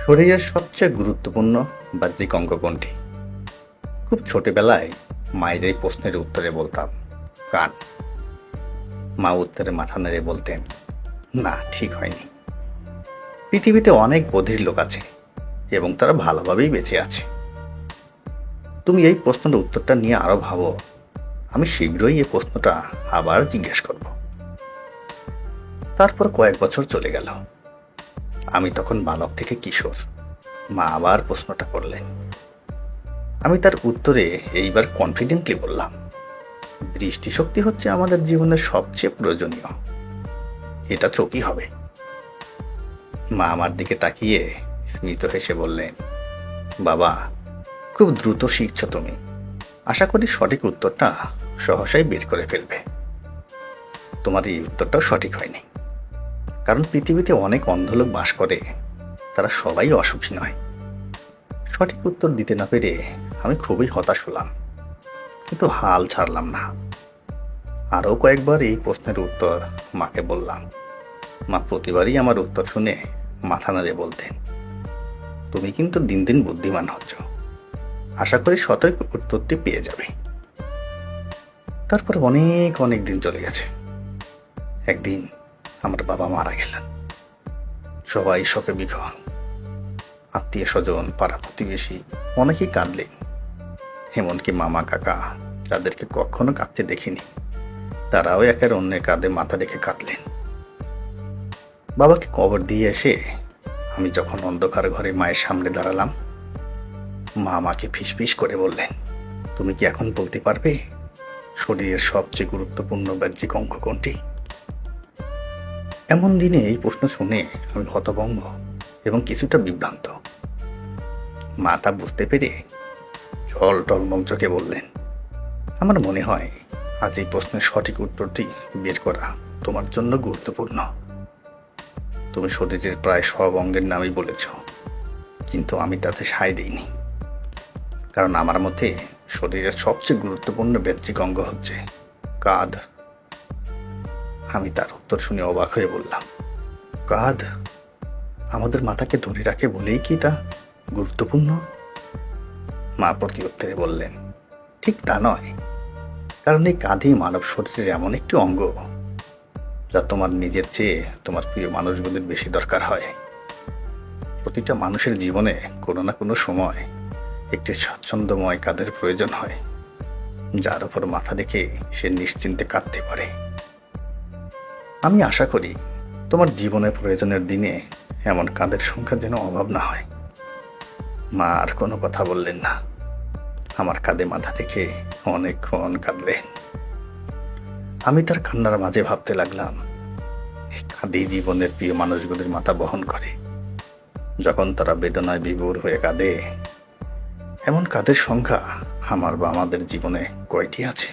শরীরের সবচেয়ে গুরুত্বপূর্ণ বাহ্যিক অঙ্গ কোনটি? খুব ছোটবেলায় মায়ের এই প্রশ্নের উত্তরে বলতাম কান। মা উত্তরে মাথা নেড়ে বলতেন, না, ঠিক হয়নি। পৃথিবীতে অনেক বধির লোক আছে এবং তারা ভালোভাবেই বেঁচে আছে। তুমি এই প্রশ্নের উত্তরটা নিয়ে আরো ভাবো, আমি শীঘ্রই এই প্রশ্নটা আবার জিজ্ঞেস করব। তারপর কয়েক বছর চলে গেল। আমি তখন বালক থেকে কিশোর। মা আবার প্রশ্নটা করলেন। আমি তার উত্তরে এইবার কনফিডেন্টলি বললাম, দৃষ্টিশক্তি হচ্ছে আমাদের জীবনের সবচেয়ে প্রয়োজনীয়, এটা চোখই হবে। মা আমার দিকে তাকিয়ে স্মিত হেসে বললেন, বাবা, খুব দ্রুত শিখছো তুমি। আশা করি সঠিক উত্তরটা সহসাই বের করে ফেলবে। তোমার এই উত্তরটাও সঠিক হয়নি, কারণ পৃথিবীতে অনেক অন্ধ লোক বাস করে, তারা সবাই অসুখী নয়। সঠিক উত্তর দিতে না পেরে আমি খুবই হতাশ হলাম, কিন্তু হাল ছাড়লাম না। আরও কয়েকবার এই প্রশ্নের উত্তর মাকে বললাম। মা প্রতিবারই আমার উত্তর শুনে মাথা নাড়ে বলতেন, তুমি কিন্তু দিন দিন বুদ্ধিমান হচ্ছ, আশা করি সঠিক উত্তরটি পেয়ে যাবে। তারপর অনেক অনেক দিন চলে গেছে। একদিন আমার বাবা মারা গেলেন। সবাই শোকে বিভোর। আত্মীয় স্বজন, পাড়া প্রতিবেশী অনেকেই কাঁদলেন। এমনকি মামা কাকা, যাদেরকে কখনো কাঁদতে দেখিনি, তারাও একের অন্যের কাঁধে মাথা রেখে কাঁদলেন। বাবাকে কবর দিয়ে এসে আমি যখন অন্ধকার ঘরে মায়ের সামনে দাঁড়ালাম, মা আমাকে ফিসফিস করে বললেন, তুমি কি এখন বলতে পারবে শরীরের সবচেয়ে গুরুত্বপূর্ণ বাহ্যিক অঙ্গ কোনটি? এমন দিনে এই প্রশ্ন শুনে আমি হতভম্ব এবং কিছুটা বিভ্রান্ত। মা তা বুঝতে পেরে জল টলমল চোখে বললেন, আমার মনে হয় আজ এই প্রশ্নের সঠিক উত্তরটি বের করা তোমার জন্য গুরুত্বপূর্ণ। তুমি শরীরের প্রায় সব অঙ্গের নামই বলেছ, কিন্তু আমি তাতে সায় দিইনি, কারণ আমার মতে শরীরের সবচেয়ে গুরুত্বপূর্ণ বাহ্যিক অঙ্গ হচ্ছে কাঁধ। আমি তার উত্তর শুনে অবাক হয়ে বললাম, কাঁধ? আমাদের মাথাকে ধরে রাখে বলেই কি তা গুরুত্বপূর্ণ? মা প্রতি উত্তরে বললেন, ঠিক তা নয়, কারণ এই কাঁধই মানব শরীরের এমন একটি অঙ্গ যা তোমার নিজের চেয়ে তোমার প্রিয় মানুষগুলির বেশি দরকার হয়। প্রতিটা মানুষের জীবনে কোনো না কোনো সময় একটি স্বাচ্ছন্দ্যময় কাঁধের প্রয়োজন হয়, যার উপর মাথা রেখে সে নিশ্চিন্তে কাঁদতে পারে। আমি আশা করি তোমার জীবনের প্রয়োজনের দিনে এমন কাঁধের সংখ্যা যেন অভাব না হয়। মা আর কোনো কথা বললেন না। আমার কাঁধে মাথা রেখে অনেকক্ষণ কাঁদলেন। আমি তার কান্নার মাঝে ভাবতে লাগলাম, কাঁধেই জীবনের প্রিয় মানুষগুলির মাথা বহন করে। যখন তারা বেদনায় বিভোর হয়ে কাঁদে, এমন কাঁধের সংখ্যা আমার বা আমাদের জীবনে কয়টি আছে?